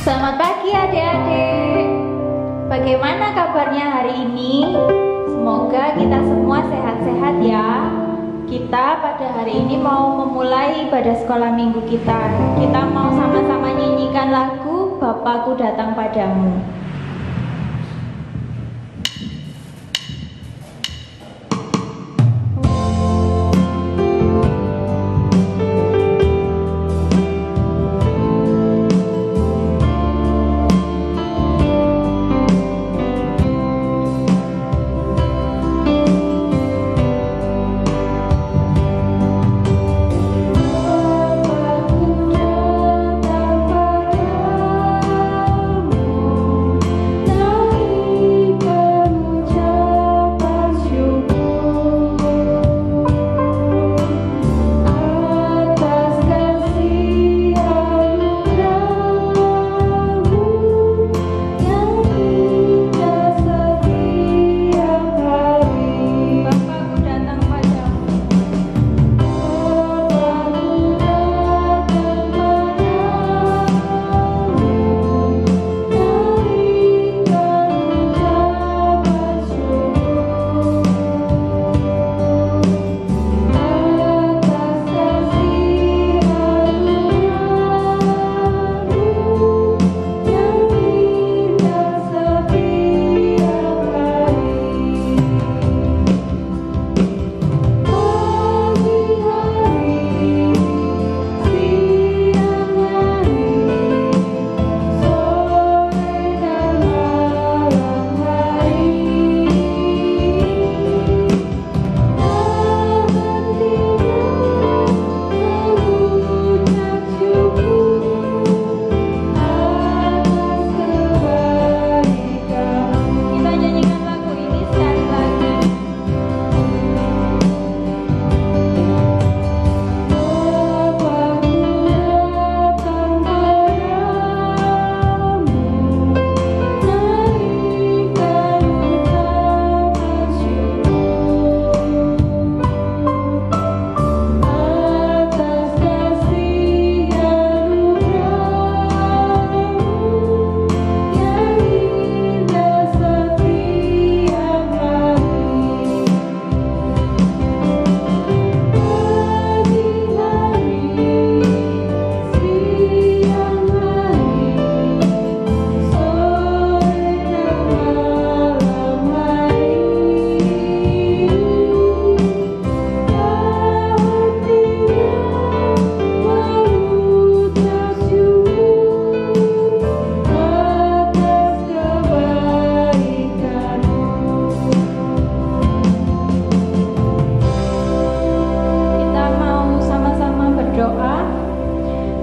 Selamat pagi adik-adik. Bagaimana kabarnya hari ini? Semoga kita semua sehat-sehat ya. Kita pada hari ini mau memulai ibadah sekolah minggu kita. Kita mau sama-sama nyanyikan lagu Bapakku Datang Padamu.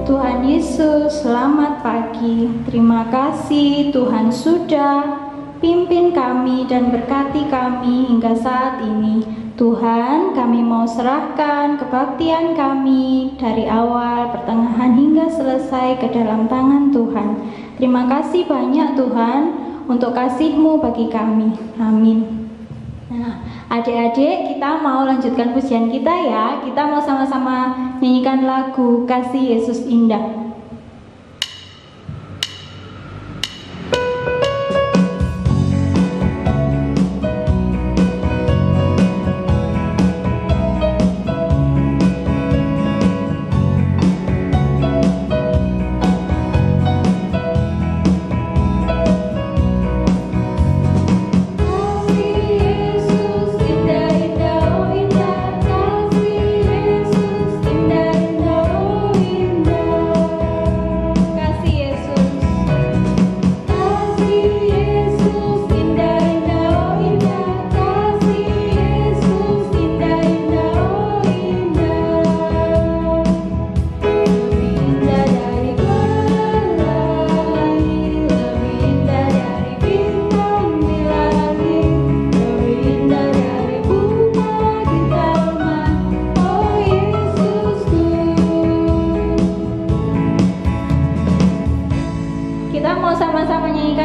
Tuhan Yesus, selamat pagi. Terima kasih Tuhan sudah pimpin kami dan berkati kami hingga saat ini. Tuhan, kami mau serahkan kebaktian kami dari awal, pertengahan hingga selesai ke dalam tangan Tuhan. Terima kasih banyak Tuhan untuk kasih-Mu bagi kami. Amin. Nah, adik-adik, kita mau lanjutkan pujian kita ya. Kita mau sama-sama nyanyikan lagu Kasih Yesus Indah.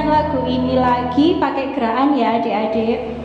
Lagu ini lagi pakai gerakan ya adik-adik.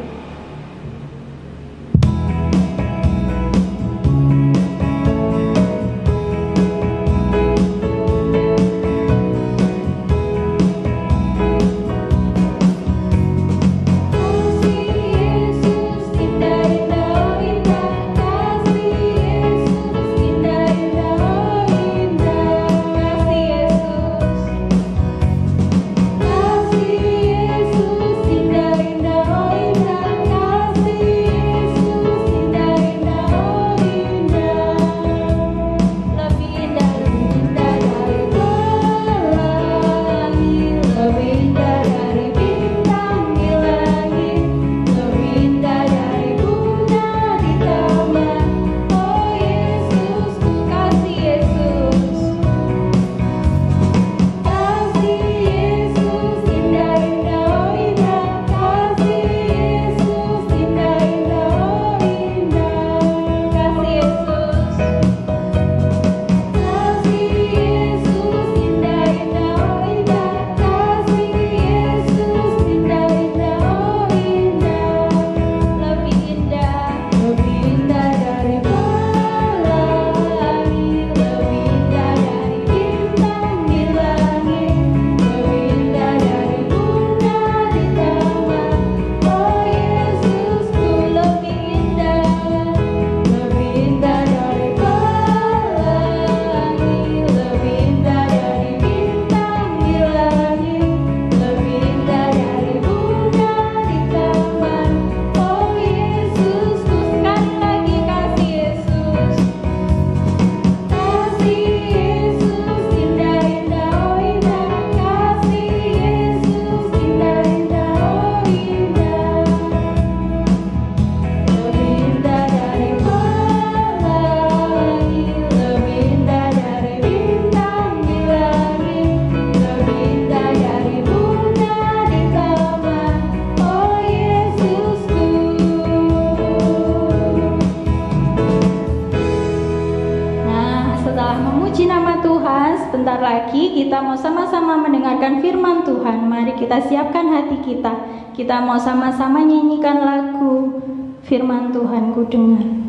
memuji nama Tuhan. Sebentar lagi kita mau sama-sama mendengarkan firman Tuhan. Mari kita siapkan hati kita. Kita mau sama-sama nyanyikan lagu Firman Tuhan ku dengar.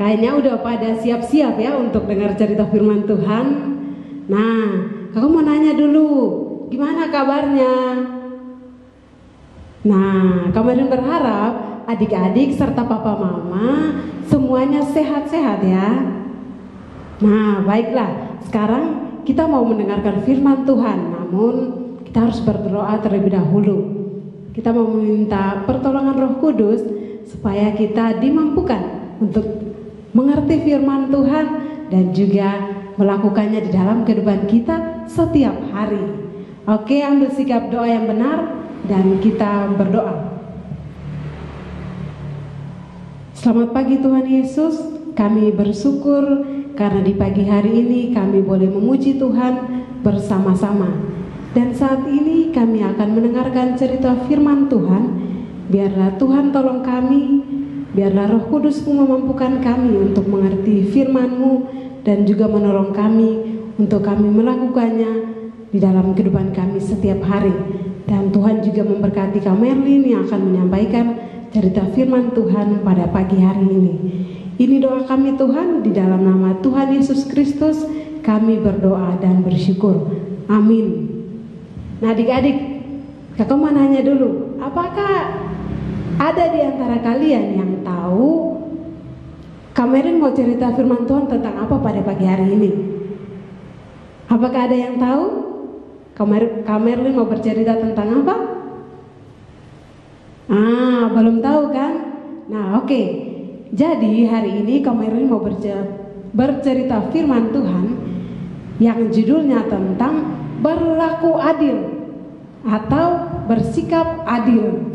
Kayaknya udah pada siap-siap ya untuk dengar cerita firman Tuhan. Nah, kakak mau nanya dulu, gimana kabarnya? Nah, kemarin berharap adik-adik serta papa mama semuanya sehat-sehat ya. Nah, baiklah, sekarang kita mau mendengarkan firman Tuhan. Namun kita harus berdoa terlebih dahulu. Kita mau meminta pertolongan Roh Kudus supaya kita dimampukan untuk mengerti firman Tuhan dan juga melakukannya di dalam kehidupan kita setiap hari. Oke, ambil sikap doa yang benar dan kita berdoa. Selamat pagi Tuhan Yesus, kami bersyukur karena di pagi hari ini kami boleh memuji Tuhan bersama-sama. Dan saat ini kami akan mendengarkan cerita firman Tuhan. Biarlah Tuhan tolong kami, biarlah Roh Kudus memampukan kami untuk mengerti firman-Mu dan juga menolong kami untuk kami melakukannya di dalam kehidupan kami setiap hari. Dan Tuhan juga memberkati Kak Merlin yang akan menyampaikan cerita firman Tuhan pada pagi hari ini. Ini doa kami Tuhan, di dalam nama Tuhan Yesus Kristus kami berdoa dan bersyukur. Amin. Nah adik-adik, kakak mau nanya dulu, apakah ada di antara kalian yang tahu Kak Merlin mau cerita firman Tuhan tentang apa pada pagi hari ini? Apakah ada yang tahu? Kak Merlin mau bercerita tentang apa? Belum tahu kan? Nah oke. Jadi hari ini Kak Merlin mau bercerita firman Tuhan yang judulnya tentang berlaku adil atau bersikap adil.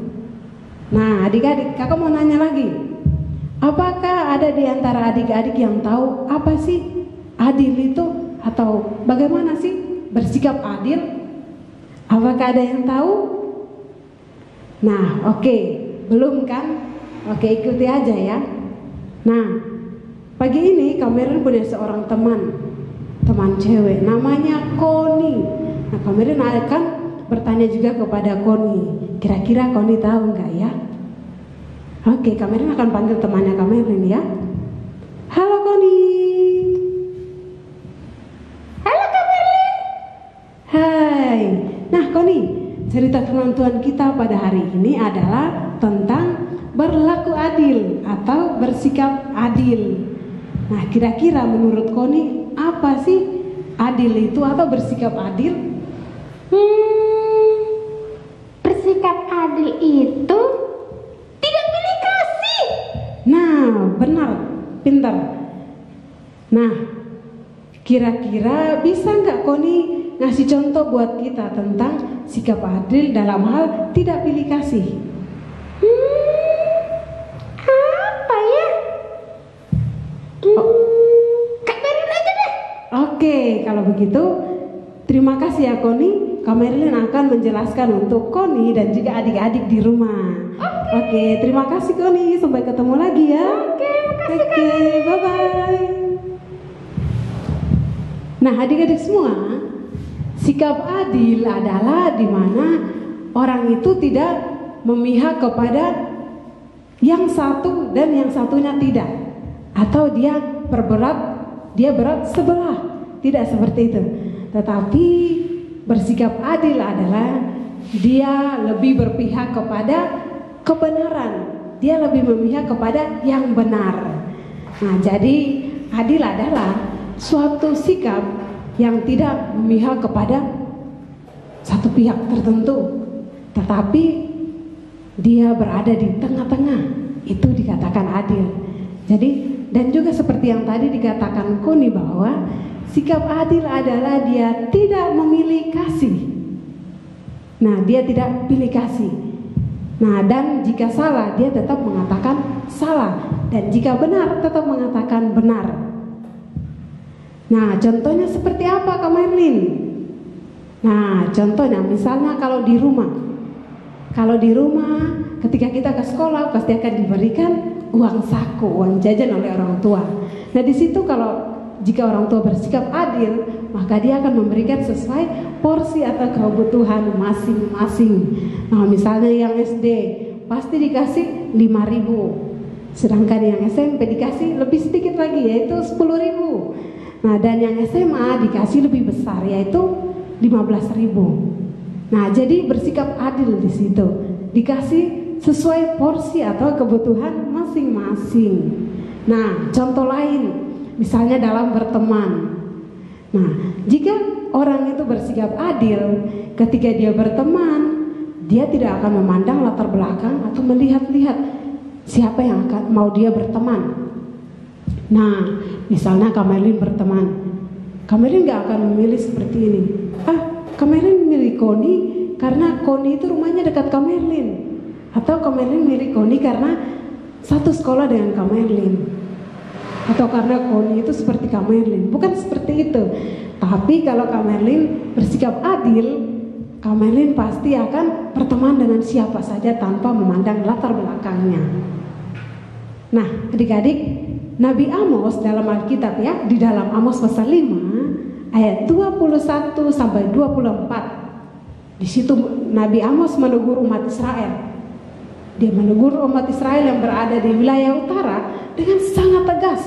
Nah adik-adik, kakak mau nanya lagi, apakah ada di antara adik-adik yang tahu apa sih adil itu, atau bagaimana sih bersikap adil? Apakah ada yang tahu? Nah oke, belum kan? Oke, ikuti aja ya. Nah pagi ini Kak Merlin punya seorang teman cewek namanya Koni. Nah Kak Merlin akan bertanya juga kepada Koni, kira-kira Koni tahu nggak ya? Oke, Kak Merlin akan panggil temannya Kak Merlin ya. Halo Koni. Halo Kak Merlin. Hai. Nah Koni, cerita firman Tuhan kita pada hari ini adalah tentang berlaku adil atau bersikap adil. Nah kira-kira menurut Koni apa sih adil itu atau bersikap adil? Bersikap adil itu tidak pilih kasih. Nah benar, pintar. Nah kira-kira bisa nggak Koni ngasih contoh buat kita tentang sikap adil dalam hal tidak pilih kasih? Apa ya? Kak Merlin aja deh. Oke, kalau begitu terima kasih ya Koni. Kak Merlin akan menjelaskan untuk Koni dan juga adik-adik di rumah. Oke, terima kasih Koni. Sampai ketemu lagi ya. Oke, makasih Oke, bye-bye. Nah, adik-adik semua, sikap adil adalah di mana orang itu tidak memihak kepada yang satu dan yang satunya tidak, atau dia berat sebelah, tidak seperti itu. Tetapi bersikap adil adalah dia lebih berpihak kepada kebenaran, dia lebih memihak kepada yang benar. Nah, jadi adil adalah suatu sikap yang tidak memihak kepada satu pihak tertentu, tetapi dia berada di tengah-tengah. Itu dikatakan adil. Jadi, dan juga seperti yang tadi dikatakan Koni, bahwa sikap adil adalah dia tidak memilih kasih. Nah, dia tidak pilih kasih. Nah, dan jika salah dia tetap mengatakan salah, dan jika benar tetap mengatakan benar. Nah, contohnya seperti apa Kak Merlin? Nah, contohnya misalnya kalau di rumah ketika kita ke sekolah pasti akan diberikan uang saku, uang jajan oleh orang tua. Nah, di situ jika orang tua bersikap adil, maka dia akan memberikan sesuai porsi atau kebutuhan masing-masing. Nah, misalnya yang SD pasti dikasih 5.000, sedangkan yang SMP dikasih lebih sedikit lagi, yaitu 10.000. Nah, dan yang SMA dikasih lebih besar, yaitu 15.000. Nah, jadi bersikap adil di situ, dikasih sesuai porsi atau kebutuhan masing-masing. Nah, contoh lain, misalnya dalam berteman. Nah, jika orang itu bersikap adil ketika dia berteman, dia tidak akan memandang latar belakang atau melihat-lihat siapa yang akan mau dia berteman. Nah, misalnya Kak Merlin berteman, Kak Merlin gak akan memilih seperti ini. Kak Merlin milih Koni karena Koni itu rumahnya dekat Kak Merlin, atau Kak Merlin milih Koni karena satu sekolah dengan Kak Merlin, atau karena Koni itu seperti Kak Merlin. Bukan seperti itu. Tapi kalau Kak Merlin bersikap adil, Kak Merlin pasti akan berteman dengan siapa saja tanpa memandang latar belakangnya. Nah, adik-adik, Nabi Amos dalam Alkitab ya, di dalam Amos pasal 5 ayat 21 sampai 24. Di situ Nabi Amos menegur umat Israel. Dia menegur umat Israel yang berada di wilayah utara dengan sangat tegas,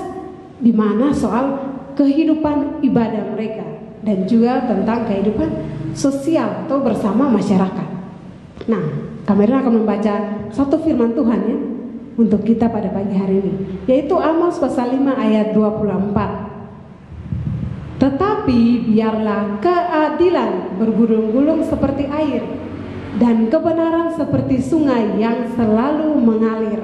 di mana soal kehidupan ibadah mereka dan juga tentang kehidupan sosial atau bersama masyarakat. Nah, kami akan membaca satu firman Tuhan ya untuk kita pada pagi hari ini, yaitu Amos pasal 5 ayat 24. Tetapi biarlah keadilan bergulung-gulung seperti air, dan kebenaran seperti sungai yang selalu mengalir.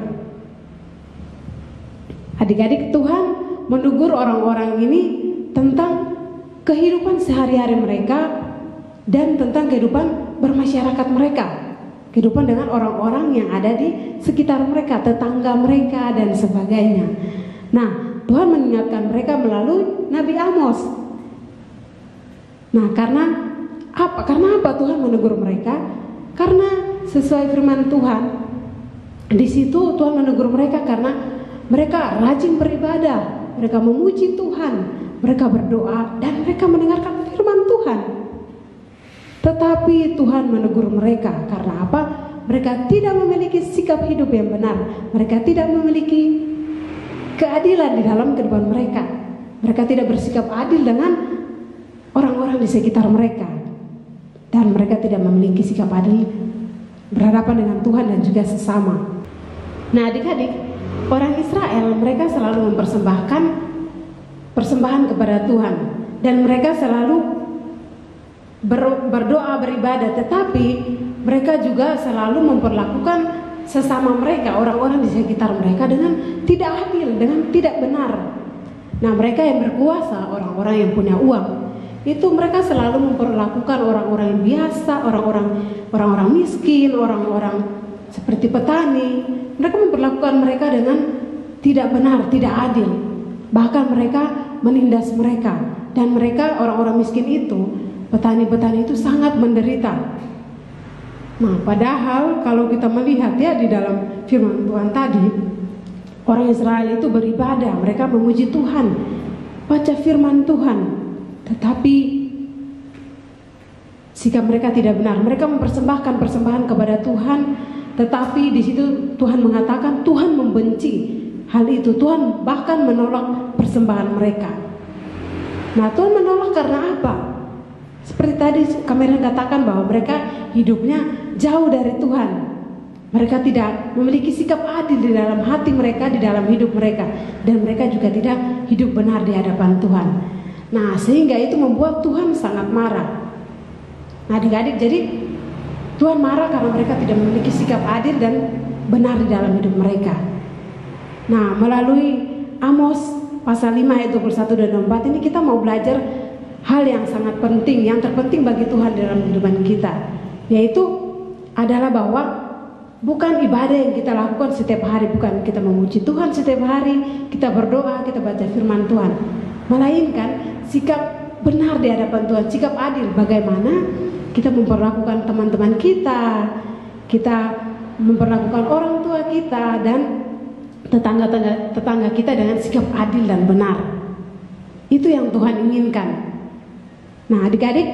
Adik-adik, Tuhan menegur orang-orang ini tentang kehidupan sehari-hari mereka dan tentang kehidupan bermasyarakat mereka, kehidupan dengan orang-orang yang ada di sekitar mereka, tetangga mereka dan sebagainya. Nah, Tuhan mengingatkan mereka melalui Nabi Amos. Nah, karena apa Tuhan menegur mereka? Karena sesuai firman Tuhan, di situ Tuhan menegur mereka karena mereka rajin beribadah, mereka memuji Tuhan, mereka berdoa, dan mereka mendengarkan firman Tuhan. Tetapi Tuhan menegur mereka karena apa? Mereka tidak memiliki sikap hidup yang benar. Mereka tidak memiliki keadilan di dalam kehidupan mereka. Mereka tidak bersikap adil dengan orang-orang di sekitar mereka, dan mereka tidak memiliki sikap adil berhadapan dengan Tuhan dan juga sesama. Nah, adik-adik, orang Israel mereka selalu mempersembahkan persembahan kepada Tuhan, dan mereka selalu berdoa, beribadah, tetapi mereka juga selalu memperlakukan sesama mereka, orang-orang di sekitar mereka, dengan tidak adil, dengan tidak benar. Nah, mereka yang berkuasa, orang-orang yang punya uang, itu mereka selalu memperlakukan orang-orang yang biasa, orang-orang miskin, orang-orang seperti petani. Mereka memperlakukan mereka dengan tidak benar, tidak adil. Bahkan mereka menindas mereka, dan mereka orang-orang miskin itu, petani-petani itu sangat menderita. Nah, padahal kalau kita melihat ya di dalam firman Tuhan tadi, orang Israel itu beribadah, mereka memuji Tuhan, baca firman Tuhan, tetapi sikap mereka tidak benar. Mereka mempersembahkan persembahan kepada Tuhan, tetapi di situ Tuhan mengatakan Tuhan membenci hal itu. Tuhan bahkan menolak persembahan mereka. Nah, Tuhan menolak karena apa? Seperti tadi kami katakan bahwa mereka hidupnya jauh dari Tuhan. Mereka tidak memiliki sikap adil di dalam hati mereka, di dalam hidup mereka, dan mereka juga tidak hidup benar di hadapan Tuhan. Nah, sehingga itu membuat Tuhan sangat marah. Nah, adik-adik, jadi Tuhan marah karena mereka tidak memiliki sikap adil dan benar di dalam hidup mereka. Nah, melalui Amos pasal 5 ayat 21 dan 24 ini kita mau belajar hal yang sangat penting, yang terpenting bagi Tuhan dalam kehidupan kita, yaitu adalah bahwa bukan ibadah yang kita lakukan setiap hari, bukan kita memuji Tuhan setiap hari, kita berdoa, kita baca firman Tuhan, melainkan sikap benar di hadapan Tuhan, sikap adil. Bagaimana kita memperlakukan teman-teman kita, kita memperlakukan orang tua kita dan tetangga kita dengan sikap adil dan benar. Itu yang Tuhan inginkan. Nah, adik-adik,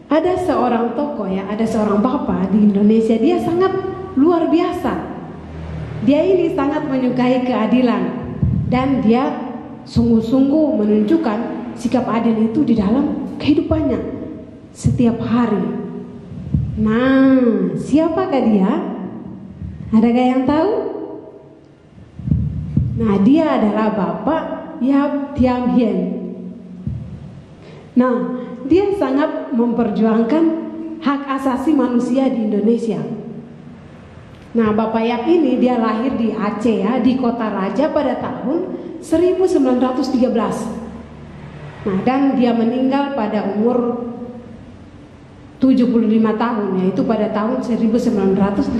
ada seorang tokoh ya, ada seorang bapak di Indonesia, dia sangat luar biasa. Dia ini sangat menyukai keadilan dan dia sungguh-sungguh menunjukkan sikap adil itu di dalam kehidupannya setiap hari. Nah, siapakah dia? Adakah yang tahu? Nah, dia adalah Bapak Yap Thiam Hien. Nah, dia sangat memperjuangkan hak asasi manusia di Indonesia. Nah, Bapak Yap ini dia lahir di Aceh ya, di Kota Raja pada tahun 1913. Nah, dan dia meninggal pada umur 75 tahun, yaitu pada tahun 1989.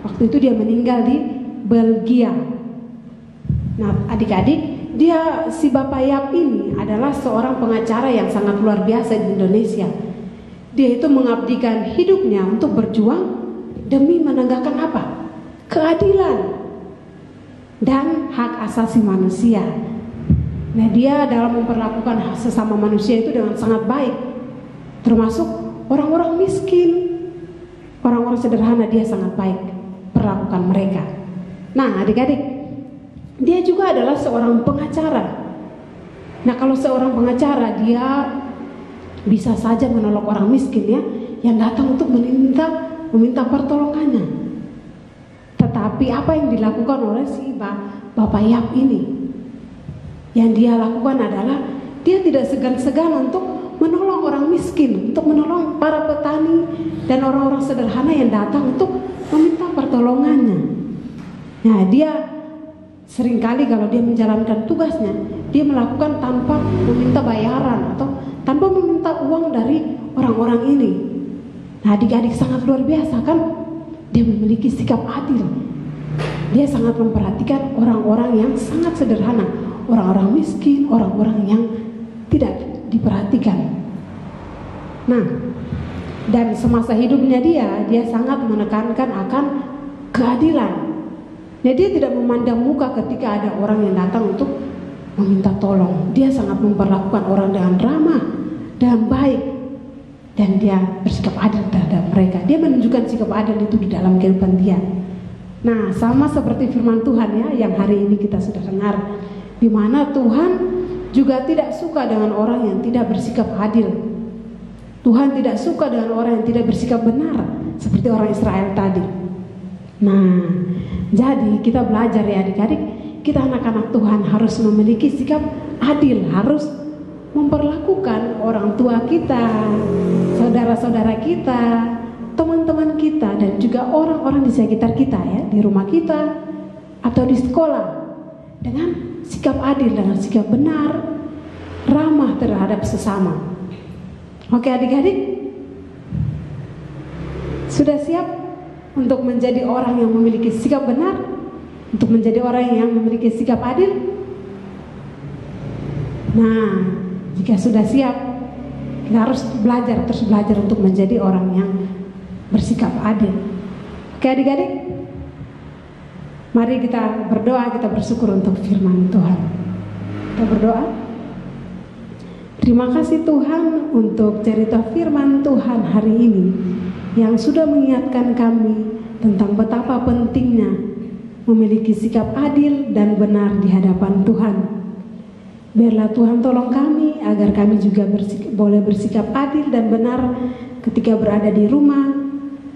Waktu itu dia meninggal di Belgia. Nah, adik-adik, si Bapak Yap ini adalah seorang pengacara yang sangat luar biasa di Indonesia. Dia itu mengabdikan hidupnya untuk berjuang demi menegakkan apa? Keadilan dan hak asasi manusia. Nah, dia dalam memperlakukan sesama manusia itu dengan sangat baik, termasuk orang-orang miskin, orang-orang sederhana, dia sangat baik perlakukan mereka. Nah, adik-adik, dia juga adalah seorang pengacara. Nah, kalau seorang pengacara, dia bisa saja menolak orang miskin ya, yang datang untuk meminta pertolongannya. Tetapi apa yang dilakukan oleh si Bapak Yap ini? Yang dia lakukan adalah dia tidak segan-segan untuk menolong orang miskin, untuk menolong para petani dan orang-orang sederhana yang datang untuk meminta pertolongannya. Nah, dia seringkali kalau dia menjalankan tugasnya, dia melakukan tanpa meminta bayaran atau tanpa meminta uang dari orang-orang ini. Nah, adik-adik, sangat luar biasa kan? Dia memiliki sikap adil. Dia sangat memperhatikan orang-orang yang sangat sederhana, orang-orang miskin, orang-orang yang tidak diperhatikan. Nah, dan semasa hidupnya dia sangat menekankan akan keadilan. Nah, dia tidak memandang muka ketika ada orang yang datang untuk meminta tolong. Dia sangat memperlakukan orang dengan ramah dan baik, dan dia bersikap adil terhadap mereka. Dia menunjukkan sikap adil itu di dalam kehidupan dia. Nah, sama seperti firman Tuhan ya, yang hari ini kita sudah dengar, di mana Tuhan juga tidak suka dengan orang yang tidak bersikap adil. Tuhan tidak suka dengan orang yang tidak bersikap benar, seperti orang Israel tadi. Nah, jadi kita belajar ya adik-adik, kita anak-anak Tuhan harus memiliki sikap adil, harus memperlakukan orang tua kita, saudara-saudara kita, teman-teman kita, dan juga orang-orang di sekitar kita ya, di rumah kita atau di sekolah, dengan sikap adil, dengan sikap benar, ramah terhadap sesama. Oke adik-adik, sudah siap untuk menjadi orang yang memiliki sikap benar, untuk menjadi orang yang memiliki sikap adil? Nah, jika sudah siap, kita harus terus belajar untuk menjadi orang yang bersikap adil. Oke adik-adik, mari kita berdoa, kita bersyukur untuk firman Tuhan. Kita berdoa. Terima kasih Tuhan untuk cerita firman Tuhan hari ini yang sudah mengingatkan kami tentang betapa pentingnya memiliki sikap adil dan benar di hadapan Tuhan. Biarlah Tuhan tolong kami agar kami juga boleh bersikap adil dan benar ketika berada di rumah,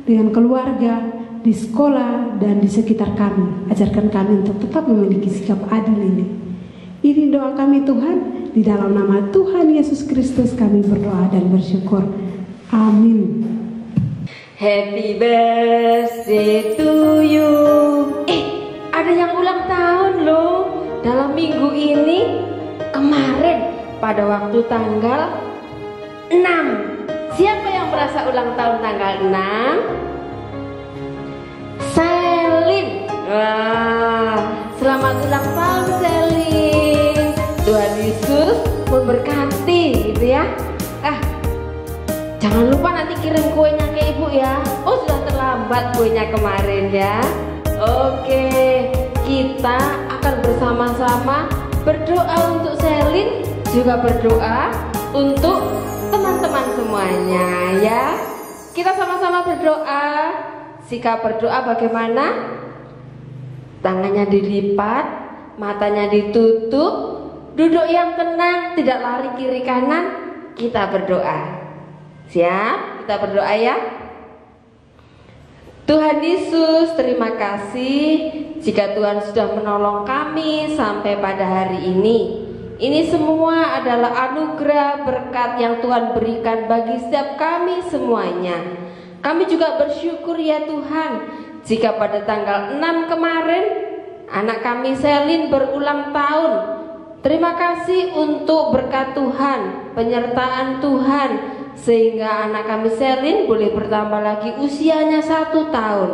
dengan keluarga, di sekolah, dan di sekitar kami. Ajarkan kami untuk tetap memiliki sikap adil ini. Ini doa kami Tuhan, di dalam nama Tuhan Yesus Kristus kami berdoa dan bersyukur. Amin. Happy birthday to you. Ada yang ulang tahun loh dalam minggu ini. Kemarin pada waktu tanggal 6. Siapa yang merasa ulang tahun tanggal 6? Selin. Wah, selamat ulang tahun Selin. Tuhan Yesus memberkati gitu ya. Jangan lupa nanti kirim kuenya ke ibu ya. Oh, sudah terlambat kuenya kemarin ya. Oke, kita akan bersama-sama berdoa untuk Selin, juga berdoa untuk teman-teman semuanya ya. Kita sama-sama berdoa. Sikap berdoa bagaimana? Tangannya dilipat, matanya ditutup, duduk yang tenang, tidak lari kiri kanan. Kita berdoa. Siap? Kita berdoa ya. Tuhan Yesus, terima kasih jika Tuhan sudah menolong kami sampai pada hari ini. Ini semua adalah anugerah berkat yang Tuhan berikan bagi setiap kami semuanya. Kami juga bersyukur ya Tuhan, jika pada tanggal 6 kemarin anak kami Selin berulang tahun. Terima kasih untuk berkat Tuhan, penyertaan Tuhan, sehingga anak kami Selin boleh bertambah lagi usianya 1 tahun.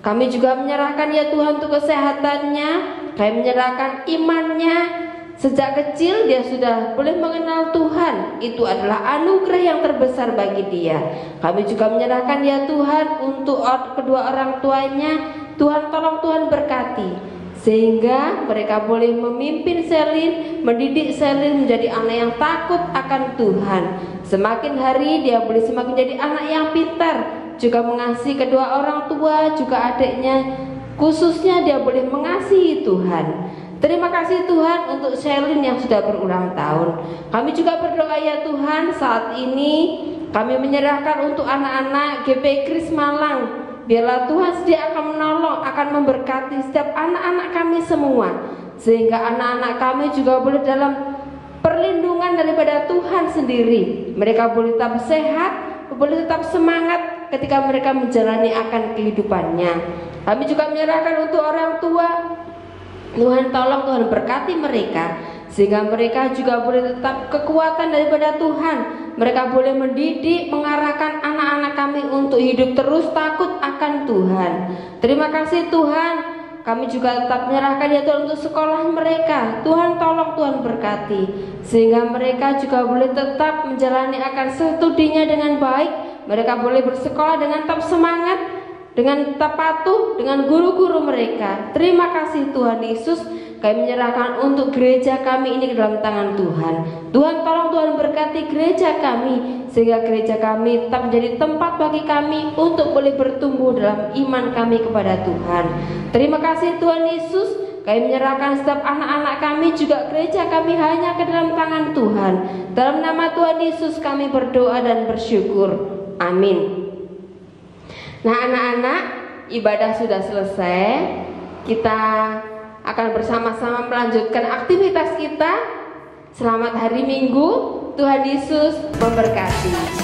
Kami juga menyerahkan ya Tuhan untuk kesehatannya. Kami menyerahkan imannya. Sejak kecil dia sudah boleh mengenal Tuhan. Itu adalah anugerah yang terbesar bagi dia. Kami juga menyerahkan ya Tuhan untuk kedua orang tuanya. Tuhan tolong, Tuhan berkati, sehingga mereka boleh memimpin Selin, mendidik Selin menjadi anak yang takut akan Tuhan. Semakin hari dia boleh semakin jadi anak yang pintar, juga mengasihi kedua orang tua, juga adiknya. Khususnya dia boleh mengasihi Tuhan. Terima kasih Tuhan untuk Selin yang sudah berulang tahun. Kami juga berdoa ya Tuhan, saat ini kami menyerahkan untuk anak-anak GPI Kris Malang. Biarlah Tuhan sedia akan menolong, akan memberkati setiap anak-anak kami semua, sehingga anak-anak kami juga boleh dalam perlindungan daripada Tuhan sendiri. Mereka boleh tetap sehat, boleh tetap semangat ketika mereka menjalani akan kehidupannya. Kami juga menyerahkan untuk orang tua. Tuhan tolong, Tuhan berkati mereka, sehingga mereka juga boleh tetap kekuatan daripada Tuhan. Mereka boleh mendidik, mengarahkan anak-anak kami untuk hidup terus takut akan Tuhan. Terima kasih Tuhan. Kami juga tetap menyerahkan ya Tuhan untuk sekolah mereka. Tuhan tolong, Tuhan berkati, sehingga mereka juga boleh tetap menjalani akan studinya dengan baik. Mereka boleh bersekolah dengan tetap semangat, dengan tetap patuh dengan guru-guru mereka. Terima kasih Tuhan Yesus. Kami menyerahkan untuk gereja kami ini ke dalam tangan Tuhan. Tuhan tolong, Tuhan berkati gereja kami, sehingga gereja kami tetap menjadi tempat bagi kami untuk boleh bertumbuh dalam iman kami kepada Tuhan. Terima kasih Tuhan Yesus. Kami menyerahkan setiap anak-anak kami, juga gereja kami hanya ke dalam tangan Tuhan. Dalam nama Tuhan Yesus kami berdoa dan bersyukur. Amin. Nah anak-anak, ibadah sudah selesai. Kita akan bersama-sama melanjutkan aktivitas kita. Selamat hari Minggu. Tuhan Yesus memberkati.